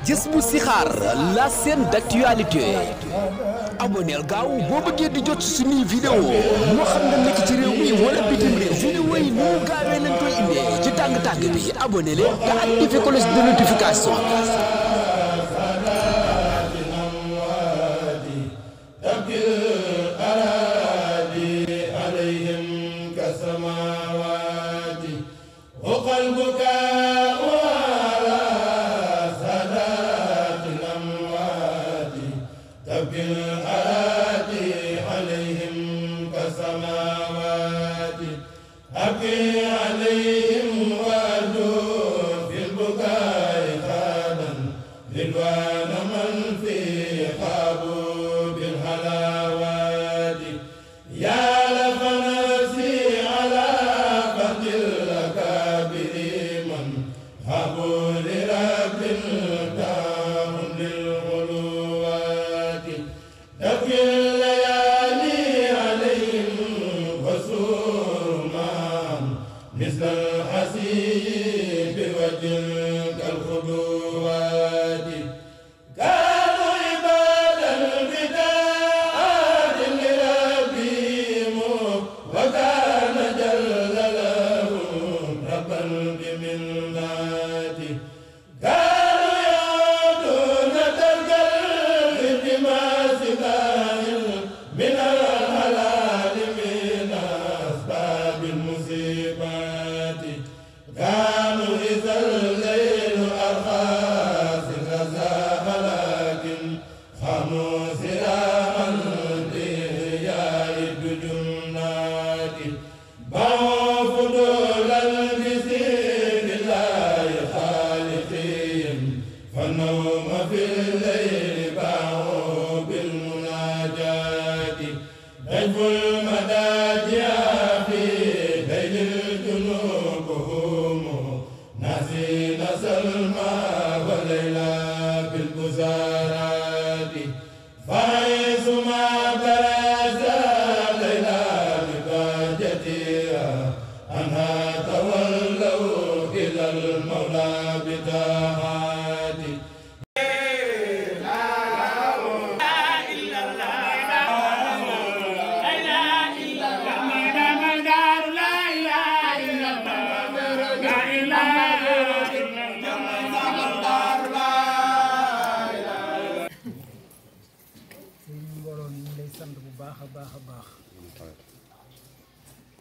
Jazboul Chikhar, la scène d'actualité. abonneel gaaw boo bëggee di jot suñuy vidéo moo xam nga nekk ci réew mi wala bitim réew vidéo yi mu gaawee nañ koy indee ci tàng-tàng bi abonné leen te activé cloche de notification.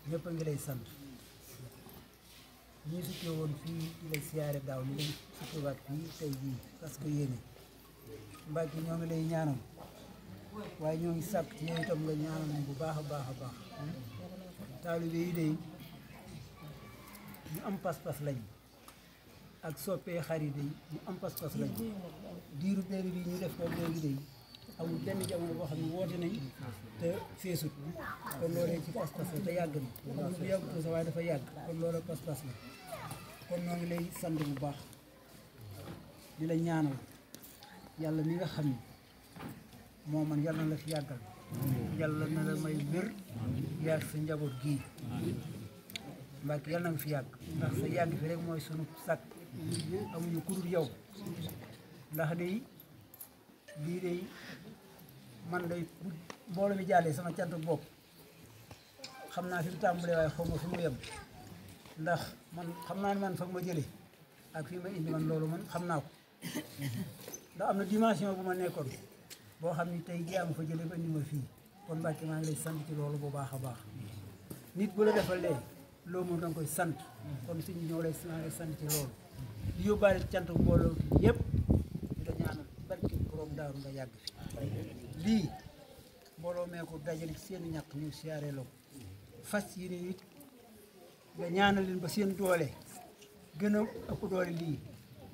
ñëpp a ngi lay sant ñii sukkee woon fii di lay siyaare daaw ñu lay sukkewaat fii tey jii parce que yéene Mbàkke ñoo ngi lay ñaanal waaye ñoo ngi sàkk ci yow itam nga ñaanal ñu bu baax a baax a baax taalibe yi day ñu am pas-pas lañ ak soppee xarit yi ñu am pas-pas lañ diiru béri bi ñu def ko léegi day amul benn jamono boo xam ne woote nañ te feesut kon loolee ci pas-pas la te yàgg na su yàggut sa waaye dafa yàgg kon loolee pas-pas la kon ñoo ngi lay sant bu baax di la ñaanal yàlla mi nga xam ne moo man yàlla na la fi yàggal yàlla na la may wér yàgg sa njaboot gii Mbàkke yàlla na nga fi yàgg ndax sa yàgg fi rek mooy sunu sàkk amuñu ku dul yow ndax day lii day man day mbooloo mi jàllee sama cant bopp xam naa fi mu tàmbalee waaye xaw ma fi mu yem ndax man xam naa ne man foog ma jëlee ak fii ma indi man loolu man xam naa ko ndax am na dimension bu ma nekkoon boo xam ni tey jii am fa jëlee ba indi ma fii kon Mbàkke maa ngi lay sant ci loolu bu baax a baax nit bu la defalee loo moom da nga koy sant kon suñu ñëw lay maa ngi lay sant ci loolu di yóbbaale cant mbooloo yëpp di la ñaanal barke borom daaru nga yàgg fi lii mbooloo mee ko dajale seen ñàkk ñu siyaaree la ko fas yi ne it nga ñaanal leen ba seen doole gën a ëpp doole lii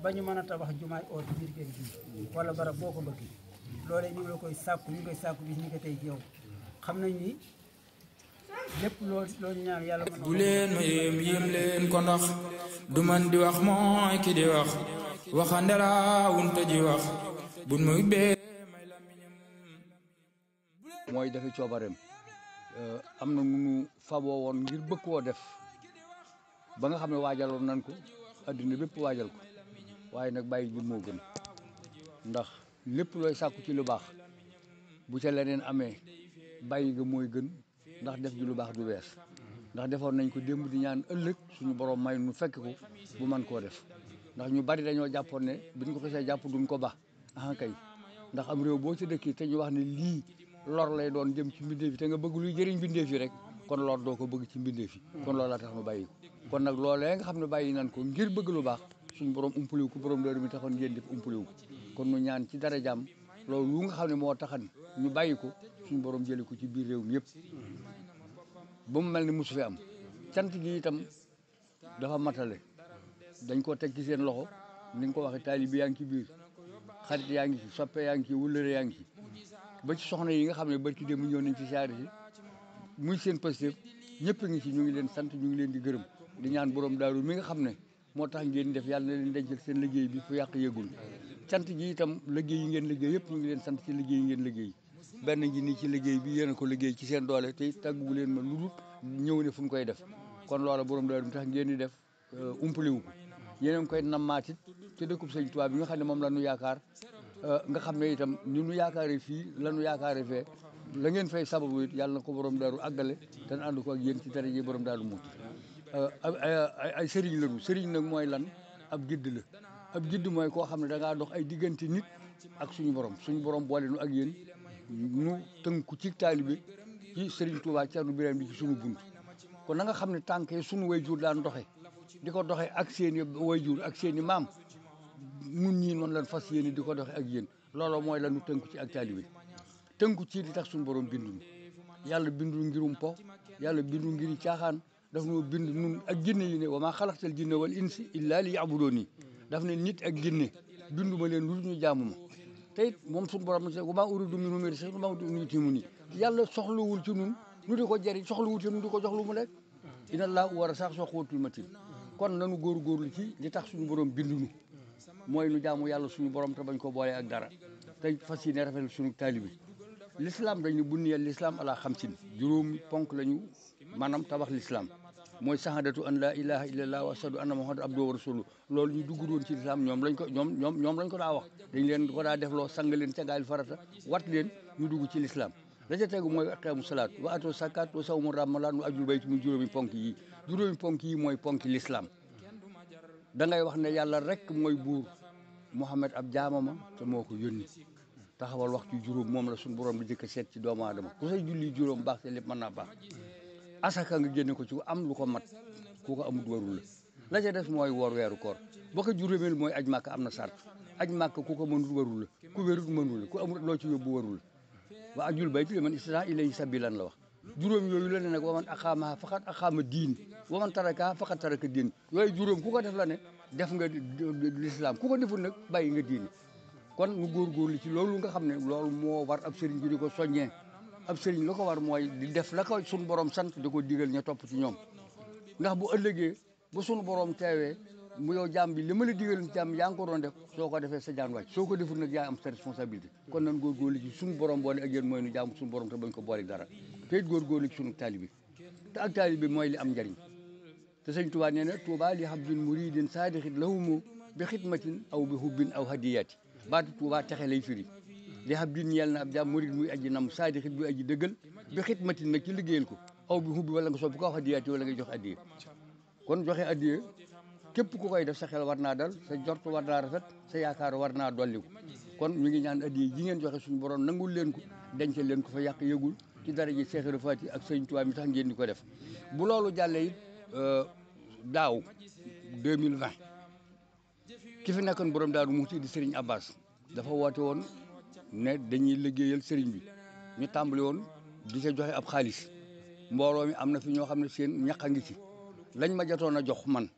ba ñu mën a tabax jumaay oo ci biir kër gi wala barab boo ko bëggee loolee ñu ngi la koy sàkku ñu ngi koy sàkku bis ñu ko tey ci yow xam nañ ni lépp loo ñu ñaan yàlla mën bu leen ma yéem leen ko ndax du man di wax mooy ki di wax waxande la wunte ji wax bun ma ubbee may lamiñam mooy dafa coobareem am na nu nu faboo woon ngir bëgg koo def ba nga xam ne waajaloon nañ ko addina bépp waajal ko waaye nag bàyyi bi moo gën ndax lépp looy sàkku ci lu baax bu ca leneen amee bàyyi nga mooy gën ndax def ji lu baax du wees ndax defoon nañ ko démb di ñaan ëllëg suñu borom may nu fekk ko bu mën koo def ndax ñu bari dañoo jàppoon ne biñ ko xasee jàpp duñ ko ba kay ndax am réew boo ci dëkki te ñu wax ne lii lor lay doon jëm ci mbindeef yi te nga bëgg luy jëriñ mbindeef yi rek kon lor doo ko bëgg ci mbindeef yi kon loolu la tax nu bàyyi ko kon nag loolee nga xam ne bàyyi nan ko ngir bëgg lu baax suñu borom umpaliwu ko borom dooru mi taxoon ngeen def umpaliwu ko kon nu ñaan ci dara jàmm loolu lu nga xam ne moo taxan ñu bàyyi ko suñu borom jëli ko ci biir réew mi yëpp ba mu mel ni mosu fi am cant gi itam dafa matale dañ ko teg ci seen loxo ni nga ko waxee taalibe yaa ngi ci biir xarit yaa ngi ci soppe yaa ngi ci wëllëre yaa ngi ci ba ci soxna yi nga xam ne barki dem ñëw nañ ci saari si muy seen Pastef ñëpp a ngi ci ñu ngi leen sant ñu ngi leen di gërëm di ñaan borom daaru mi nga xam ne moo tax ngeen def yàlla na leen dencal seen liggéey bi fu yàq yëgul cant gi itam liggéey yi ngeen liggéey yëpp ñu ngi leen sant ci liggéey yi ngeen liggéey benn ngi nii ci liggéey bi yéen a ko liggéey ci seen doole te tàggu leen ma lu dul ñëw ne fu mu koy def kon loola borom daaru mi tax ngeen di def umpaliwu ko yéen a ngi koy nammaatit ci dëkkub sëñ Tuubaa bi nga xam ne moom la ñu yaakaar nga xam ne itam ni nu yaakaare fii la nu yaakaare fee la ngeen fay sababu it yàlla na ko borom daaru àggale te ànd ko ak yéen ci dara ji borom daaru muuti ay sëriñ lañu sëriñ nag mooy lan ab gidd la ab gidd mooy koo xam ne da ngaa dox ay diggante nit ak suñu borom boole nu ak yéen nu tënku ci taalibe ci sëriñ Touba Thierno Birahim di ci suñu bunt kon na nga xam ne tànkee suñu way jur daan doxe di ko doxe ak seen i way jur ak seen i maam nun ñii noonu lan fas yéene di ko doxe ak yéen looloo mooy la nu tënku ci ak taalibe tënku ci di tax suñu borom binduñu yàlla bindu ngirum po yàlla bindu ngiri caaxaan daf nu bind nun ak jinne yi ne wa maa xalaqtal jinne wal insi illa li ya'buduni daf ne nit ak jinne bindu ma leen lu ñu jaamu ma te it moom suñu borom wa maa uriidu minhum min rizqin wa maa uriidu an yut'imuni yàlla soxlawul ci nun nu di ko jëriñ soxlawul ci nun di ko jox lu mu lekk inna Allaaha huwa razzaaqu zul quwwatil matiin kon nanu góorgóorlu ci li tax suñu borom binduñu mooy nu jaamu yàlla suñu borom te bañ ko boole ak dara te fas yéene rafetlu suñu taalibe l'islam dañ ne bu niyal l'islam ala xamsin juróomi ponk lañu maanaam tabax l'islam mooy sahadatu an la ilaha illallah wa ashhadu anna muhammadan abduhu wa rasuluhu loolu ñu dugg doon ci l'islam ñoom lañ ko daa wax dañ leen ko daa defloo sang leen ca gaal farata wat leen ñu dugg ci l'islam la ca tegu mooy aqaamu salaat wa atu zakat wa sawmu ramadan wa ajul bayt mu juróomi ponk yi mooy ponk l'islam da ngay wax ne yàlla rek mooy buur Muhammad ab jaamama te moo ko yónni taxawal waxtu juróom moom la suñu borom di jëkk a seet ci doomu aadama ku say julli juróom baax te lépp mën naa baax asaka nga génne ko ci am lu ko mat ku ko amut warul la ca des mooy woor weeru koor boo ko juróomeel mooy aj màkk am na sart aj màkk ku ko mënut warul la ku wérut mënul la ku amut loo ci yóbbu warul la wa ajul bayti liman istata'a ilayhi sabilan la wax juróom yooyu la ne nag waman aqaamaha faqad aqaama diin waman tarakaha faqad taraka diin yooyu juróom ku ko def la ne def nga l'islam ku ko deful nag bàyyi nga diin kon mu góorgóorlu ci loolu nga xam ne loolu moo war ab sëriñ bi di ko soññee ab sëriñ la ko war mooy di def la ko suñu borom sant di ko digal ña topp ci ñoom ndax bu ëllëgee ba suñu borom teewee mu yow jaam bi li ma la digal jaam yaa ngi ko doon def soo ko defee sa jaan wàcc soo ko deful nag yaa am sa responsabilité kon nan góorgóorlu ci suñu borom boole ak yéen mooy nu jaam suñu borom te bañ ko boole dara te it góorgóorlu ci suñu taalibi te ak taalibi mooy li am njariñ te sëñ Tuubaa nee na Tuubaa li habdin muridin saadixin lahumu bi xidmatin aw bi hubbin aw hadiyati baatu Tuubaa texe lay firi li habdin ñeel na ab jaam murid muy aji nam saadixin muy aji dëggal bi xidmatin nag ci liggéeyal ko aw bi hubbi wala nga soppi ko aw hadiyati wala ngay jox addiye kon joxe addiye képp ku koy def sa xel war naa dal sa jort war naa rafet sa yaakaar war naa dolliku kon ñu ngi ñaan addiye ji ngeen joxe suñu borom nangul leen ko dencal leen ko fa yàq yëgul ci dara ji Seex Ibra Faati ak sëñ Tuubaa mi tax ngeen di ko def bu loolu jàllee it daaw 2020 ki fi nekkoon borom Daaru Muxti di Serigne Abbas dafa woote woon ne dañuy liggéeyal Serigne bi ñu tàmbali woon di ca joxe ab xaalis mbooloo mi am na fi ñoo xam ne seen ñaq a ngi ci lañ ma jotoon a jox man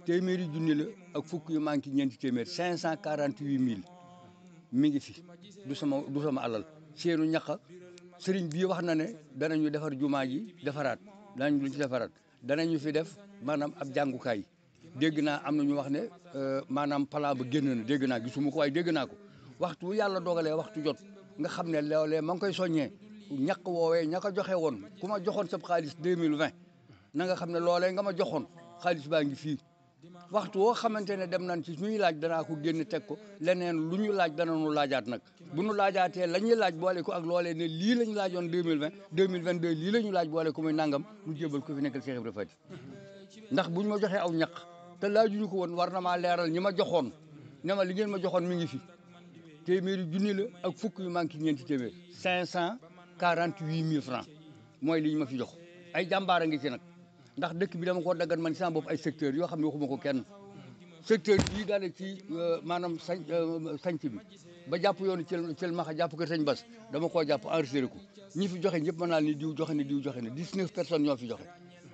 téeméeri junni la ak fukk yu manqué ñeenti téeméer 548 000 mi ngi fi du sama alal seenu ñaq Serigne bii wax na ne danañu defar jumaa ji defaraat danañ luñ ci defaraat danañu fi def maanaam ab jàngukaay dégg naa am na ñu wax ne maanaam plan ba génn na dégg naa gisuma ko waaye dégg naa ko waxtu yàlla dogalee waxtu jot nga xam ne loolee ma ngi koy soññee ñaq woowee ña ko joxe woon ku ma joxoon sab xaalis 2020 na nga xam ne loolee nga ma joxoon xaalis baa ngi fii waxtu woo xamante ne dem nañ ci ñuy laaj danaa ko génn teg ko leneen lu ñu laaj dana nu laajaat nag bu nu laajaatee la ñuy laaj boole ko ak loolee ne lii la ñu laajoon 2020 2022 lii la ñu laaj boole ko muy nangam ñu jébal ko fi nekkal Cheikh Ibra Fati ndax buñ ma joxee aw ñaq te laajuñu ko woon war na maa leeral ñi ma joxoon ne ma li ngeen ma joxoon mi ngi fi téeméeri junni la ak fukk yu manqué ñeenti téeméer 548 000 francs mooy li ñu ma fi jox ay jàmbaar a ngi ci nag ndax dëkk bi dama ko daggan man sama bopp ay secteur yoo xam ne waxuma ko kenn secteur bii daale ci maanaam sanc bi ba jàpp yoonu cël maxa jàpp ko sëñ Bas dama koo jàpp enregistré ko ñi fi joxe ñëpp mën naa ni diw joxe ne diw joxe ne 19 personnes ñoo fi joxe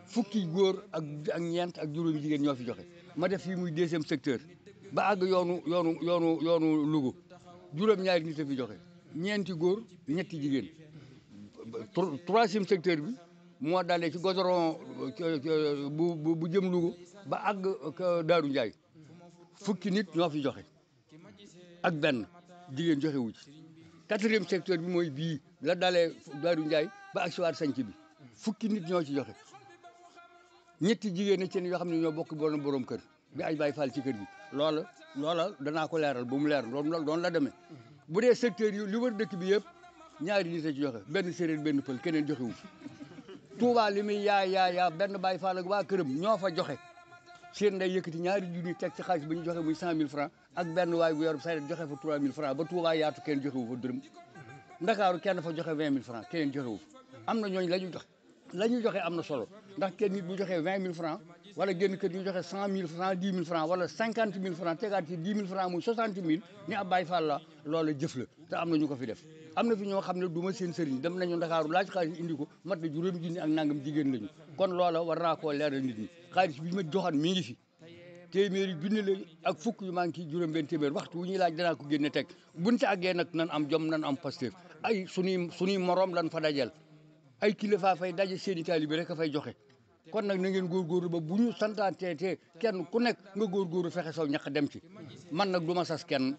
fukki góor ak ñeent ak juróomi jigéen ñoo fi joxe ma def fii muy 2e secteur ba àgg yoonu Louga juróom-ñaari nit a fi joxe ñeenti góor ñetti jigéen 3e secteur bi moo dalee ci goudron bu jëm Louga ba àgg Daaru Njaay fukki nit ñoo fi joxe ak benn jigéen joxe wu ci 4e secteur bi mooy bii la dalee Daaru Njaay ba ak siwaat sanc bi fukki nit ñoo ci joxe ñetti jigéen ñi ci yoo xam ne ñoo bokk borom kër bi ay Baay Faal ci kër gi loola danaa ko leeral ba mu leer doon la demee bu dee secteur yi li wër dëkk bi yëpp ñaari nit a ci joxe benn séeréer benn pël keneen joxe wu Touba li muy yaa benn Baay Faal ak waa këram ñoo fa joxe seen nday yëkkati ñaari junni teg ci xaalis ba ñu joxe muy 100 000 francs ak benn waay bu yor saret joxe fa 3 000 francs ba Touba yaatu kenn joxe wu fa dërëm Ndakaaru kenn fa joxe 20 000 francs keneen joxe wu fa am na ñooñu la ñu joxe am na solo ndax kenn nit bu joxee 20 000 francs wala génn kër ñu joxe 100 000 francs 10 000 francs wala 50 000 francs tegaat ci 10 000 francs muy 60 000 ni ab Baay Faal la loola jëf la te am na ñu ko fi def am na fi ñoo xam ne du ma seen sëriñ dem nañu Ndakaaru laaj xaalis indi ko mat na juróomi junni ak nangam jigéen lañu kon loola war naa koo leeral nit ñi xaalis bi ma joxoon mi ngi fi téeméeri junni la ak fukk yu manqué juróom benn téeméer waxtu wu ñuy laaj danaa ko génne teg buñ ci àggee nag nan am jom nan am Pastef ay suñuy morom lan fa dajal ay kilifa fay daje seeni taalibe rek a fay joxe kon nag na ngeen góorgóorlu ba bu ñu santaatee kenn ku nekk nga góorgóorlu fexe saw ñaq dem ci man nag du ma sas kenn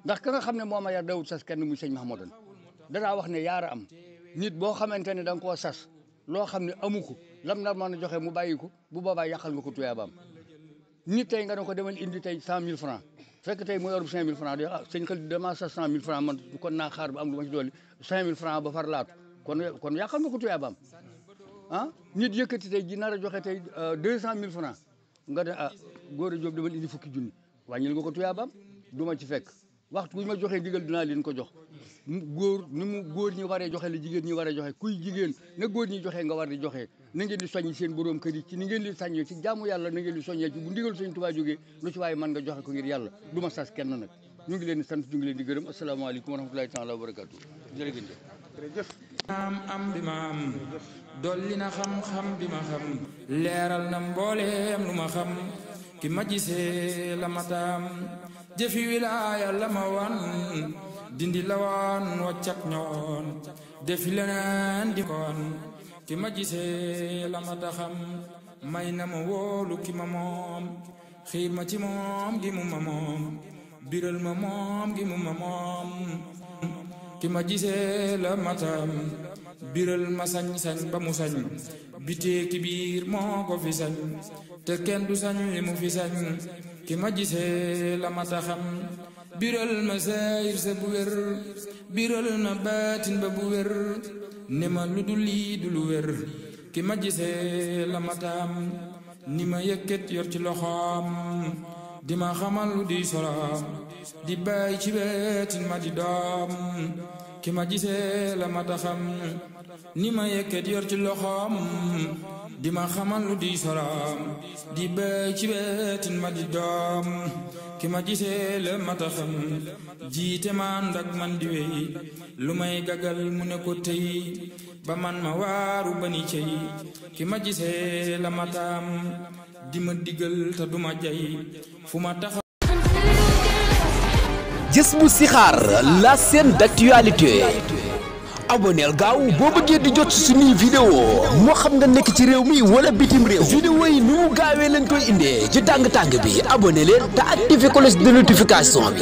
ndax ka nga xam ne moo ma yar dawul sas kenn muy sëñ Mahamadan danaa wax ne yaara am nit boo xamante ne da nga koo sas loo xam ne amu ko lam nar mën a joxe mu bàyyi ko bu boobaa yàqal nga ko tuyaabaam nit tey nga ne ko demal indi tey 100 000 francs fekk tey mu yor 5 000 francs de sëñ xel damaa sas 100 000 francs man kon naa xaar ba am lu ma ci dolli 5 000 francs ba far laatu kon yàqal nga ko tuyaabaam ah nit yëkkati tey ji nar a joxe tey 200 000 francs nga ne góor a jóob demal indi fukki junni wàññil nga ko tuyaabaam du ma ci fekk waxtu bu ñu ma joxee digal dinaa leen ko jox góor ni mu góor ñi waree joxe la jigéen ñi waree joxe kuy jigéen na góor ñi joxe nga war di joxe na ngeen di soññ seen borom kër yi ci ni ngeen di saññee ci jaamu yàlla na ngeen di soññee ci bu ndigal Sëñ Tuubaa jógee lu ci waaye mën nga joxe ko ngir yàlla du ma sas kenn nag ñu ngi leen di sant ñu ngi leen di gërëm asalaamaaleykum wa rahmatulahi taala wa barakaatu jërëjëf am bi ma am dolli na xam-xam bi ma xam leeral na mbooleem lu ma xam ki ma gisee la ma taam jëfi wilaaya la ma wan dindi la woon waccat ñoon defi leneen di koon ki ma gisee la ma taxam may na ma wóolu ki ma moom xiir ma ci moom gi mu ma moom biral ma moom gi mu ma moom ki ma gisee la matam biral ma sañ-sañ ba mu sañ bitee ki biir moo ko fi sañ te kenn du sañ li mu fi sañ ki ma gisee la mata xam biral ma sayir sa bu wér biral ma baatin ba bu wér ne ma lu du lii du lu wér ki ma gisee la matam ni ma yëkkat yor ci loxoom di ma xamal lu di soloom di bàyyi ci wetin ma di doom ki ma gisee la mata xam ni ma yëkkat yor ci loxoom di ma xamal lu di soloom di bàyyi ci wetin ma di doom ki ma gisee la mata xam jiite ma ànd ak man di wey lu may gagal mu ne ko tey ba man ma waaru ba ni cey ki ma gisee la mataam di ma digal te du ma jay fu ma tax Jazbou Chikhar, la chaîne d'actualité. aboneel gaaw boo bëggee di jot suñuy vidéo moo xam nga nekk ci réew mi wala bitim réew. vidéo yi ni mu gaawee lañ koy indee ci tàng-tàng bi abonné leen te activé cloche de notification bi.